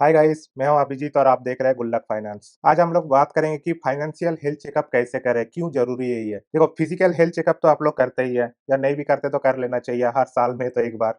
Hi guys, मैं हूं अभिजीत और आप देख रहे हैं गुल्लक फाइनेंस। आज हम लोग बात करेंगे कि फाइनेंशियल हेल्थ चेकअप कैसे करें, क्यों जरूरी है ये। देखो, फिजिकल हेल्थ चेकअप तो आप लोग करते ही है, या नहीं भी करते तो कर लेना चाहिए हर साल में तो एक बार।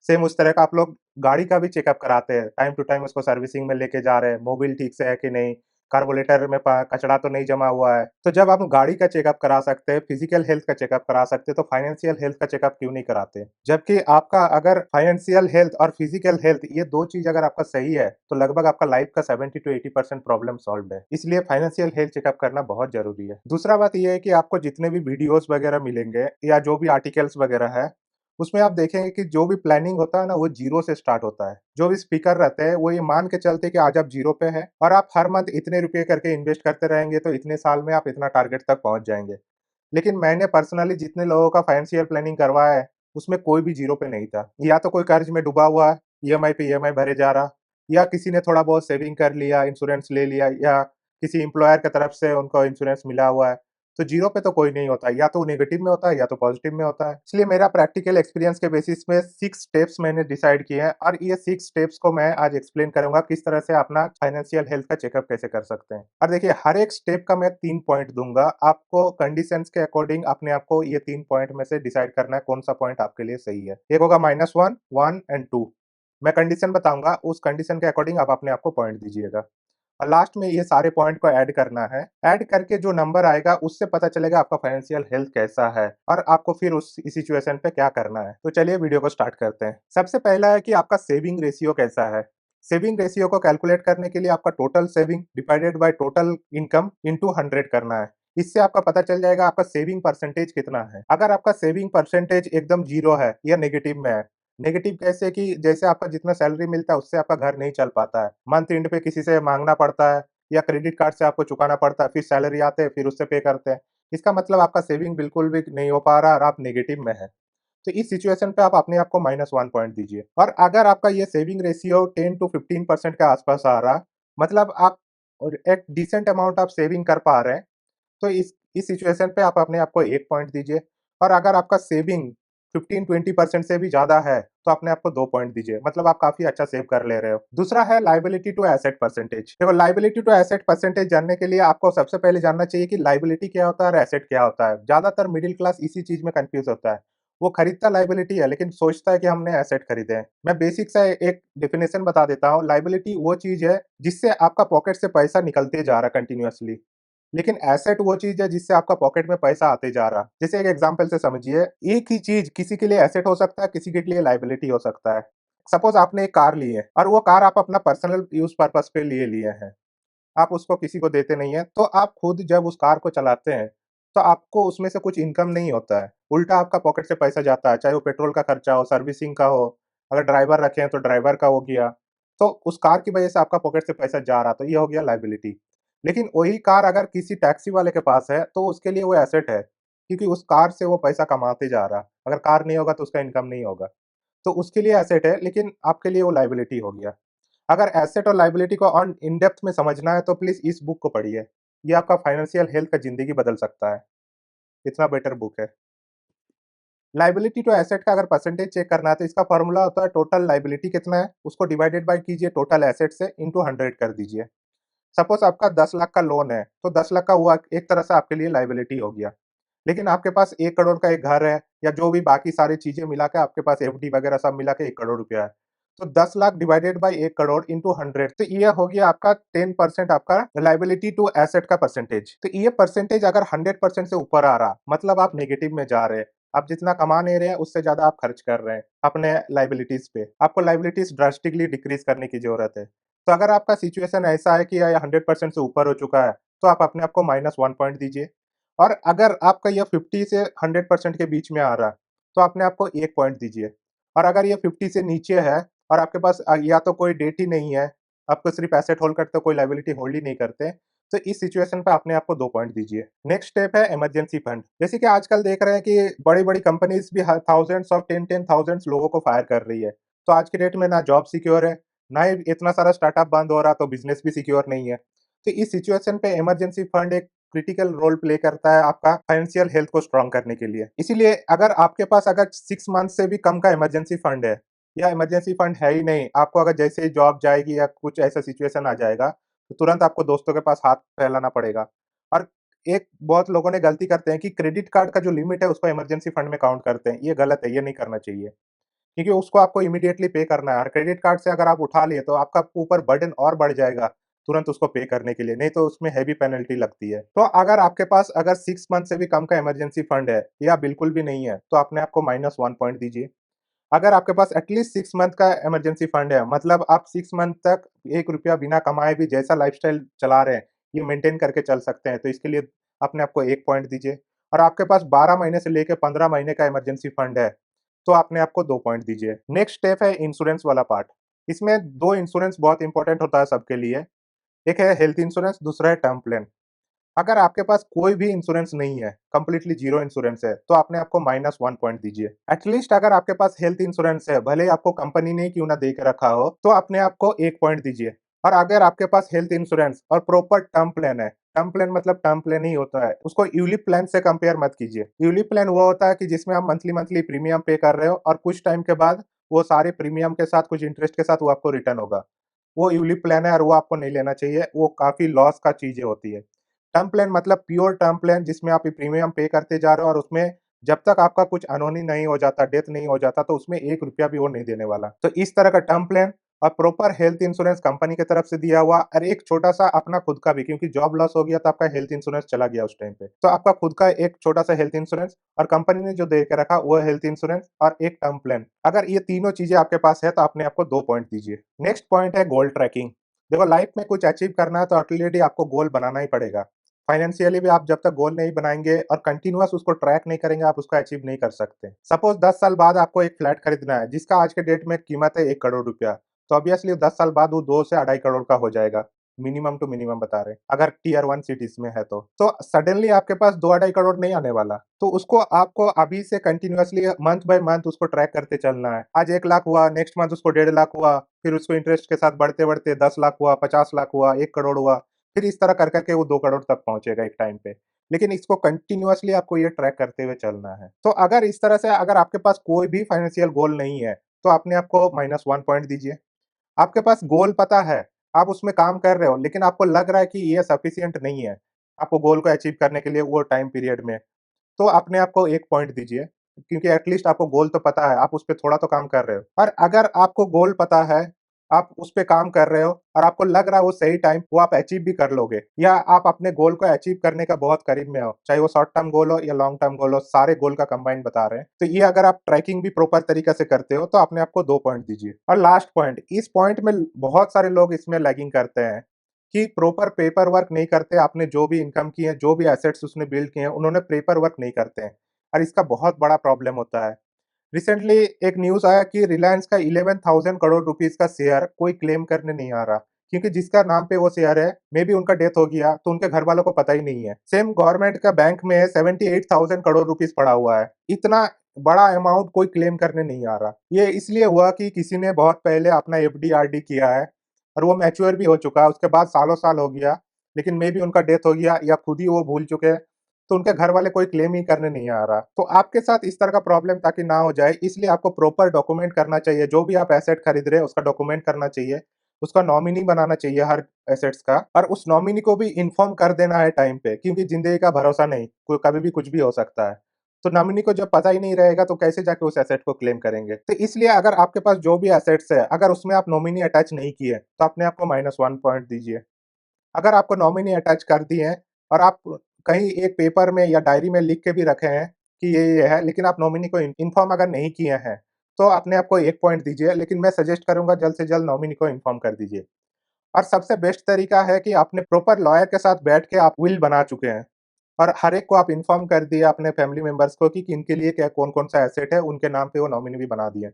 सेम उस तरह का आप लोग गाड़ी का भी चेकअप कराते हैं, टाइम टू टाइम उसको सर्विसिंग में लेके जा रहे हैं, मोबिल ठीक से है कि नहीं, कार्बोरेटर में कचरा तो नहीं जमा हुआ है। तो जब आप गाड़ी का चेकअप करा सकते हैं, फिजिकल हेल्थ का चेकअप करा सकते हैं, तो फाइनेंशियल हेल्थ का चेकअप क्यों नहीं कराते? जबकि आपका अगर फाइनेंशियल हेल्थ और फिजिकल हेल्थ ये दो चीज अगर आपका सही है, तो लगभग आपका लाइफ का 70 to 80% प्रॉब्लम सॉल्व है। इसलिए फाइनेंशियल हेल्थ चेकअप करना बहुत जरूरी है। दूसरा बात यह है कि आपको जितने भी वीडियोस वगैरह मिलेंगे या जो भी आर्टिकल्स वगैरह है, उसमें आप देखेंगे कि जो भी प्लानिंग होता है ना, वो ज़ीरो से स्टार्ट होता है। जो भी स्पीकर रहते हैं, वो ये मान के चलते हैं कि आज आप ज़ीरो पे हैं और आप हर मंथ इतने रुपए करके इन्वेस्ट करते रहेंगे, तो इतने साल में आप इतना टारगेट तक पहुँच जाएँगे। लेकिन मैंने पर्सनली जितने लोगों का फाइनेंशियल प्लानिंग करवाया है, उसमें कोई भी ज़ीरो पे नहीं था। या तो कोई कर्ज में डूबा हुआ है, ईएमआई पे ईएमआई भरे जा रहा, या किसी ने थोड़ा बहुत सेविंग कर लिया, इंश्योरेंस ले लिया, या किसी एम्प्लॉयर की तरफ से उनको इंश्योरेंस मिला हुआ है। तो ज़ीरो पे तो कोई नहीं होता, या तो नेगेटिव में होता है या तो पॉजिटिव में होता है। इसलिए मेरा प्रैक्टिकल एक्सपीरियंस के बेसिस में 6 स्टेप्स मैंने डिसाइड किए हैं और ये 6 स्टेप्स को मैं आज एक्सप्लेन करूँगा किस तरह से अपना फाइनेंशियल हेल्थ का चेकअप कैसे कर सकते हैं। और देखिए, हर एक स्टेप का मैं 3 पॉइंट दूँगा, आपको कंडीशंस के अकॉर्डिंग अपने आप को ये 3 पॉइंट में से डिसाइड करना है कौन-सा पॉइंट आपके लिए सही है। एक होगा -1, 1 एंड 2। मैं कंडीशन बताऊँगा, उस कंडीशन के अकॉर्डिंग आप अपने आप को पॉइंट दीजिएगा। और लास्ट में ये सारे पॉइंट को ऐड करना है। ऐड करके जो नंबर आएगा उससे पता चलेगा आपका फाइनेंशियल हेल्थ कैसा है और आपको फिर उस इस सिचुएशन पे क्या करना है। तो चलिए वीडियो को स्टार्ट करते हैं। सबसे पहला है कि आपका सेविंग रेशियो कैसा है। सेविंग रेशियो को कैलकुलेट करने के लिए आपका total saving divided by total income into 100 करना है। इससे आपका पता चल जाएगा आपका सेविंग परसेंटेज कितना है। अगर आपका सेविंग परसेंटेज एकदम जीरो है या नेगेटिव में है, नेगेटिव कैसे कि जैसे आपका जितना सैलरी मिलता है उससे आपका घर नहीं चल पाता है। मंथ एंड पे किसी से माँगना पड़ता है या क्रेडिट कार्ड से आपको चुकाना पड़ता है, फिर सैलरी आते हैं, फिर उससे पे करते हैं। इसका मतलब आपका सेविंग बिल्कुल भी नहीं हो पा रहा और आप नेगेटिव में हैं। तो इस सिचुएशन पे आप अपने आप को -1 पॉइंट दीजिए। और अगर आपका ये सेविंग रेशियो 10 टू 15% के आस-पास आ रहा, मतलब आप और एक डिसेंट अमाउंट आप सेविंग कर पा रहे हैं, तो इस सिचुएशन पे आप अपने आप को 1 पॉइंट दीजिए। और अगर आपका सेविंग 15-20% से भी ज़्यादा है, तो अपने आप को 2 पॉइंट दीजिए। मतलब आप काफ़ी अच्छा सेव कर ले रहे हो। दूसरा है लायबिलिटी टू एसेट परसेंटेज। देखो, लायबिलिटी टू एसेट परसेंटेज जानने के लिए आपको सबसे पहले जानना चाहिए कि लायबिलिटी क्या होता है और एसेट क्या होता है। ज़्यादातर मिडिल क्लास इसी चीज़ में कन्फ्यूज़ होता है। वो खरीदता लायबिलिटी है, लेकिन सोचता है कि हमने एसेट खरीदे हैं। मैं बेसिक सा एक डेफिनिशन बता देता हूँ। लायबिलिटी वो चीज़ है जिससे आपका पॉकेट से पैसा निकलते जा रहा है कंटीन्यूअसली। लेकिन एसेट वो चीज़ है जिससे आपका पॉकेट में पैसा आते जा रहा। जैसे एक एग्ज़ाम्पल से समझिए, एक ही चीज़ किसी के लिए एसेट हो सकता है, किसी के लिए लायबिलिटी हो सकता है। सपोज़ आपने एक कार ली है और वो कार आप अपना पर्सनल यूज़ पर्पज़ पे लिए हैं। आप उसको किसी को देते नहीं हैं, तो आप खुद जब उस कार को चलाते हैं, तो आपको उसमें से कुछ इनकम नहीं होता है। उल्टा आपका पॉकेट से पैसा जाता है, चाहे वो पेट्रोल का खर्चा हो, सर्विसिंग का हो, अगर ड्राइवर रखे हैं तो ड्राइवर का हो गया। तो उस कार की वजह से आपका पॉकेट से पैसा जा रहा, तो ये हो गया लायबिलिटी। लेकिन वही कार अगर किसी टैक्सी वाले के पास है, तो उसके लिए वो एसेट है, क्योंकि उस कार से वो पैसा कमाते जा रहा। अगर कार नहीं होगा तो उसका इनकम नहीं होगा। तो उसके लिए एसेट है, लेकिन आपके लिए वो लायबिलिटी हो गया। अगर एसेट और लायबिलिटी को और इन डेप्थ में समझना है, तो प्लीज़ इस बुक को पढ़िए। ये आपका फाइनेंशियल हेल्थ का ज़िंदगी बदल सकता है। इतना बेटर बुक है। लायबिलिटी टू एसेट का अगर परसेंटेज चेक करना है, तो इसका फ़ॉर्मूला होता है टोटल लायबिलिटी कितना है, उसको डिवाइडेड बाय कीजिए टोटल एसेट से इंटू 100 कर दीजिए। सपोज़ आपका 10 लाख का लोन है, तो 10 लाख का हुआ एक तरह से आपके लिए लायबिलिटी हो गया। लेकिन आपके पास 1 करोड़ का एक घर है, या जो भी बाकी सारी चीज़ें मिला के आपके पास एफडी वगैरह सब मिला के 1 करोड़ रुपया है। तो 10 lakh divided by 1 crore into 100, तो ये हो गया आपका 10% आपका लायबिलिटी टू एसेट का परसेंटेज। तो ये परसेंटेज अगर 100% से ऊपर आ रहा, मतलब आप नेगेटिव में जा रहे हैं। आप जितना कमा नहीं रहे हैं, उससे ज़्यादा आप खर्च कर रहे हैं अपने लायबिलिटीज़ पे। आपको लायबिलिटीज़ ड्रास्टिकली डिक्रीज़ करने की ज़रूरत है। तो अगर आपका सिचुएशन ऐसा है कि या 100% से ऊपर हो चुका है, तो आप अपने आप को -1 पॉइंट दीजिए। और अगर आपका ये 50 से 100% के बीच में आ रहा है, तो अपने आप को 1 पॉइंट दीजिए। और अगर ये 50 से नीचे है और आपके पास या तो कोई डेट ही नहीं है, आपको सिर्फ एसेट होल्ड करते हो, कोई लायबिलिटी होल्ड ही नहीं करते, तो इस सिचुएशन पे अपने आप को 2 पॉइंट दीजिए। नेक्स्ट स्टेप है इमरजेंसी फंड। जैसे कि आजकल देख रहे हैं कि बड़ी-बड़ी कंपनीज़ भी ह थाउज़ेंड्स ऑफ 10-10 थाउज़ेंड्स लोगों को फायर कर रही है। तो आज की डेट में ना जॉब सिक्योर है, ना ही इतना सारा स्टार्टअप बंद हो रहा, तो बिज़नेस भी सिक्योर नहीं है। तो इस सिचुएशन पे इमरजेंसी फंड एक क्रिटिकल रोल प्ले करता है आपका फाइनेंशियल हेल्थ को स्ट्रॉन्ग करने के लिए। इसीलिए अगर आपके पास अगर 6 मंथ से भी कम का इमरजेंसी फंड है, या इमरजेंसी फंड है ही नहीं, आपको अगर जैसे ही जॉब जाएगी या कुछ ऐसा सिचुएशन आ जाएगा, तो तुरंत आपको दोस्तों के पास हाथ फैलाना पड़ेगा। और एक बहुत लोगों ने गलती करते हैं कि क्रेडिट कार्ड का जो लिमिट है उसको इमरजेंसी फंड में काउंट करते हैं, ये गलत है, ये नहीं करना चाहिए। क्योंकि उसको आपको इमीडिएटली पे करना है और क्रेडिट कार्ड से अगर आप उठा लिए तो आपका ऊपर बर्डन और बढ़ जाएगा, तुरंत उसको पे करने के लिए, नहीं तो उसमें हेवी पेनल्टी लगती है। तो अगर आपके पास अगर 6 मंथ से भी कम का इमरजेंसी फंड है या बिल्कुल भी नहीं है, तो अपने आप को -1 पॉइंट दीजिए। अगर आपके पास एटलीस्ट 6 मंथ का इमरजेंसी फंड है, मतलब आप 6 मंथ तक ₹1 बिना कमाए भी जैसा लाइफ़स्टाइल चला रहे हैं, ये मेंटेन करके चल सकते हैं, तो इसके लिए अपने आप को 1 पॉइंट दीजिए। और आपके पास 12 महीने से लेके 15 महीने का इमरजेंसी फंड है, तो अपने आप को 2 पॉइंट दीजिए। नेक्स्ट स्टेप है इंश्योरेंस वाला पार्ट। इसमें 2 इंश्योरेंस बहुत इंपॉर्टेंट होता है सबके लिए। एक है हेल्थ इंश्योरेंस, दूसरा है टर्म प्लान। अगर आपके पास कोई भी इंश्योरेंस नहीं है, कंप्लीटली ज़ीरो इंश्योरेंस है, तो अपने आप को -1 पॉइंट दीजिए। एटलीस्ट अगर आपके पास हेल्थ इंश्योरेंस है, भले ही आपको कंपनी ने ही क्यों ना दे के रखा हो, तो अपने आप को 1 पॉइंट दीजिए। और अगर आपके पास हेल्थ इंश्योरेंस और प्रॉपर टर्म प्लान है, टर्म प्लान मतलब टर्म प्लान ही होता है, उसको यूलिप प्लान से कंपेयर मत कीजिए। यूलिप प्लान वो होता है कि जिसमें आप मंथली-मंथली प्रीमियम पे कर रहे हो और कुछ टाइम के बाद वो सारे प्रीमियम के साथ, कुछ इंटरेस्ट के साथ वो आपको रिटर्न होगा। वो यूलिप प्लान है और वो आपको नहीं लेना चाहिए, वो काफ़ी लॉस का चीज़ें होती है। टर्म प्लान मतलब प्योर टर्म प्लान जिसमें आप प्रीमियम पे करते जा रहे हो और उसमें जब तक आपका कुछ अनहोनी नहीं हो जाता, डेथ नहीं हो जाता, तो उसमें ₹1 भी वो नहीं देने वाला। तो इस तरह का टर्म प्लान और प्रॉपर हेल्थ इंश्योरेंस कंपनी की तरफ से दिया हुआ और एक छोटा-सा अपना खुद का भी, क्योंकि जॉब लॉस हो गया तो आपका हेल्थ इंश्योरेंस चला गया उस टाइम पे। तो आपका खुद का एक छोटा-सा हेल्थ इंश्योरेंस और कंपनी ने जो दे के रखा वो हेल्थ इंश्योरेंस और एक टर्म प्लान। अगर ये तीनों चीज़ें आपके पास है तो अपने आप को 2 पॉइंट दीजिए। नेक्स्ट पॉइंट है गोल ट्रैकिंग। देखो लाइफ में कुछ अचीव करना है तो ऑलरेडी आपको गोल बनाना ही पड़ेगा। फाइनेंशियली भी आप जब तक गोल नहीं बनाएँगे और कंटीन्यूअस उसको ट्रैक नहीं करेंगे, आप उसको अचीव नहीं कर सकते। सपोज़ 10 साल बाद आपको एक फ्लैट खरीदना है, जिसका आज के डेट में कीमत है 1 करोड़ रुपया, तो ऑब्वियसली 10 साल बाद वो 2 से 2.5 करोड़ का हो जाएगा। मिनिमम टू मिनिमम बता रहे हैं, अगर टियर 1 सिटीज़ में है तो। तो सडनली आपके पास 2 2.5 करोड़ नहीं आने वाला, तो उसको आपको अभी से कंटीन्यूअसली मंथ बाय मंथ उसको ट्रैक करते चलना है। आज 1 लाख हुआ, नेक्स्ट मंथ उसको 1.5 लाख हुआ, फिर उसको इंटरेस्ट के साथ बढ़ते-बढ़ते 10 लाख हुआ, 50 लाख हुआ, 1 करोड़ हुआ, फिर इस तरह कर के वो 2 करोड़ तक पहुँचेगा एक टाइम पे। लेकिन इसको कंटीन्यूअसली आपको ये ट्रैक करते हुए चलना है। तो अगर इस तरह से अगर आपके पास कोई भी फाइनेंशियल गोल नहीं है, तो अपने आप को -1 पॉइंट दीजिए। आपके पास गोल पता है, आप उसमें काम कर रहे हो, लेकिन आपको लग रहा है कि ये सफिशिएंट नहीं है, आपको गोल को अचीव करने के लिए वो टाइम पीरियड में, तो अपने आप को 1 पॉइंट दीजिए, क्योंकि एटलीस्ट आपको गोल तो पता है, आप उस पे थोड़ा तो काम कर रहे हो। और अगर आपको गोल पता है, आप उस पे काम कर रहे हो और आपको लग रहा है वो सही टाइम वो आप अचीव भी कर लोगे या आप अपने गोल को अचीव करने का बहुत करीब में हो, चाहे वो शॉर्ट टर्म गोल हो या लॉन्ग टर्म गोल हो, सारे गोल का कंबाइन बता रहे हैं। तो ये अगर आप ट्रैकिंग भी प्रॉपर तरीके से करते हो, तो अपने आप को 2 पॉइंट दीजिए। और लास्ट पॉइंट, इस पॉइंट में बहुत सारे लोग इसमें लैगिंग करते हैं कि प्रॉपर पेपर वर्क नहीं करते, आपने जो भी इनकम की है, जो भी एसेट्स उसने बिल्ड किए हैं, उन्होंने पेपर वर्क नहीं करते हैं और इसका बहुत बड़ा प्रॉब्लम होता है। रिसेंटली एक न्यूज़ आया कि रिलायंस का 11,000 करोड़ रुपीज़ का शेयर कोई क्लेम करने नहीं आ रहा, क्योंकि जिसका नाम पे वो शेयर है, मेबी उनका डेथ हो गया, तो उनके घर वालों को पता ही नहीं है। सेम गवर्नमेंट का बैंक में 78,000 करोड़ रुपीज़ पड़ा हुआ है। इतना बड़ा अमाउंट कोई क्लेम करने नहीं आ रहा। ये इसलिए हुआ कि किसी ने बहुत पहले अपना एफडी आरडी किया है और वो मैच्योर भी हो चुका है, उसके बाद सालों-साल हो गया, लेकिन मेबी उनका डेथ हो गया या खुद ही वो भूल चुके हैं, तो उनके घर वाले कोई क्लेम ही करने नहीं आ रहा। तो आपके साथ इस तरह का प्रॉब्लम ताकि ना हो जाए, इसलिए आपको प्रॉपर डॉक्यूमेंट करना चाहिए, जो भी आप एसेट खरीद रहे हैं उसका डॉक्यूमेंट करना चाहिए, उसका नॉमिनी बनाना चाहिए हर एसेट्स का और उस नॉमिनी को भी इन्फॉर्म कर देना है टाइम पे, क्योंकि ज़िंदगी का भरोसा नहीं, कोई कभी भी कुछ भी हो सकता है। तो नॉमिनी को जब पता ही नहीं रहेगा तो कैसे जाके उस एसेट को क्लेम करेंगे? तो इसलिए अगर आपके पास जो भी एसेट्स है, अगर उसमें आप नॉमिनी अटैच नहीं किए, तो अपने आप को -1 पॉइंट दीजिए। अगर आपको नॉमिनी अटैच कर दिए हैं और आप कहीं एक पेपर में या डायरी में लिख के भी रखे हैं कि ये है, लेकिन आप नॉमिनी को इन्फॉर्म अगर नहीं किए हैं, तो अपने आप को 1 पॉइंट दीजिए, लेकिन मैं सजेस्ट करूँगा जल्द से जल्द नॉमिनी को इन्फॉर्म कर दीजिए। और सबसे बेस्ट तरीका है कि आपने प्रॉपर लॉयर के साथ बैठ के आप विल बना चुके हैं और हर एक को आप इन्फॉर्म कर दिए अपने फैमिली मेंबर्स को कि किनके लिए क्या कौन-कौन सा एसेट है, उनके नाम पे वो नॉमिनी भी बना दिए।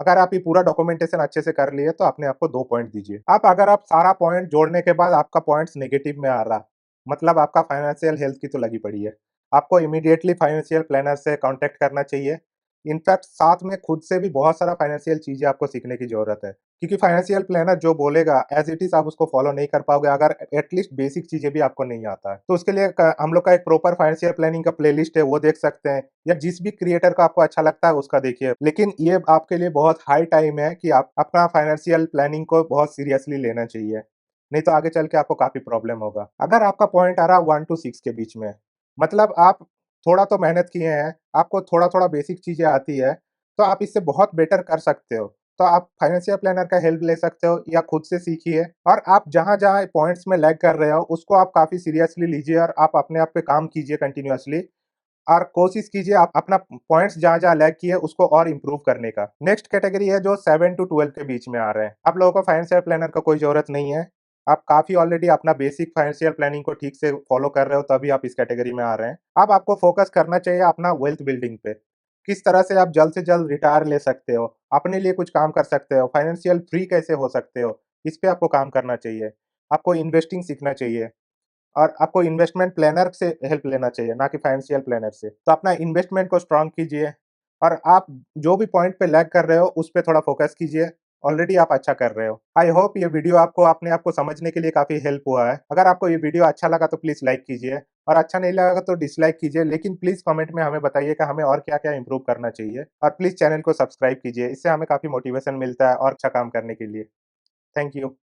अगर आप ये पूरा डॉक्यूमेंटेशन अच्छे से कर लिए तो अपने आप को 2 पॉइंट दीजिए। अब अगर आप सारा पॉइंट जोड़ने के बाद आपका पॉइंट्स नेगेटिव में आ रहा, मतलब आपका फाइनेंशियल हेल्थ की तो लगी पड़ी है। आपको इमीडिएटली फाइनेंशियल प्लानर से कॉन्टैक्ट करना चाहिए इनफैक्ट साथ में खुद से भी बहुत सारा फाइनेंशियल चीज़ें आपको सीखने की ज़रूरत है। क्योंकि फाइनेंशियल प्लानर जो बोलेगा एज़ इट इज़ आप उसको फ़ॉलो नहीं कर पाओगे अगर एटलीस्ट बेसिक चीज़ें भी आपको नहीं आता है। तो उसके लिए क हम लोग का एक प्रॉपर फाइनेंशियल प्लानिंग का प्लेलिस्ट है, वो देख सकते हैं या जिस भी क्रिएटर का आपको अच्छा लगता है उसका देखिए। लेकिन ये आपके लिए बहुत हाई टाइम है कि आप अपना फाइनेंशियल प्लानिंग को बहुत सीरियसली लेना चाहिए। नहीं तो आगे चल के आपको काफ़ी प्रॉब्लम होगा। अगर आपका पॉइंट आ रहा है 1 टू 6 के बीच में, मतलब आप थोड़ा तो मेहनत किए हैं, आपको थोड़ा-थोड़ा बेसिक चीज़ें आती है, तो आप इससे बहुत बेटर कर सकते हो। तो आप फाइनेंशियल प्लानर का हेल्प ले सकते हो या खुद से सीखिए और आप जहाँ-जहाँ पॉइंट्स में लैग कर रहे हो, उसको आप काफ़ी सीरियसली लीजिए और आप अपने आप पे काम कीजिए कंटीन्यूअसली और कोशिश कीजिए आप अपना पॉइंट्स जहाँ-जहाँ लैग किए उसको और इम्प्रूव करने का। नेक्स्ट कैटेगरी है जो 7 टू 12 के बीच में आ रहे हैं। आप लोगों को फाइनेंशियल प्लानर का कोई ज़रूरत नहीं है। आप काफ़ी ऑलरेडी अपना बेसिक फाइनेंशियल प्लानिंग को ठीक से फॉलो कर रहे हो तभी आप इस कैटेगरी में आ रहे हैं। अब आपको फोकस करना चाहिए अपना वेल्थ बिल्डिंग पे। किस तरह से आप जल्द से जल्द रिटायर ले सकते हो, अपने लिए कुछ काम कर सकते हो, फाइनेंशियल फ्री कैसे हो सकते हो, इस पे आपको काम करना चाहिए। आपको इन्वेस्टिंग सीखना चाहिए। और आपको इन्वेस्टमेंट प्लानर से हेल्प लेना चाहिए, ना कि फाइनेंशियल प्लानर से। तो अपना इन्वेस्टमेंट को स्ट्रॉन्ग कीजिए और आप जो भी पॉइंट पे लैग कर रहे हो, उस पे थोड़ा फोकस कीजिए। ऑलरेडी आप अच्छा कर रहे हो। आई होप ये वीडियो आपको अपने आप को समझने के लिए काफ़ी हेल्प हुआ है। अगर आपको ये वीडियो अच्छा लगा तो प्लीज़ लाइक कीजिए और अच्छा नहीं लगा तो डिसलाइक कीजिए, लेकिन प्लीज़ कमेंट में हमें बताइए कि हमें और क्या-क्या इम्प्रूव करना चाहिए और प्लीज़ चैनल को सब्सक्राइब कीजिए। इससे हमें काफ़ी मोटिवेशन मिलता है और अच्छा काम करने के लिए। Thank you.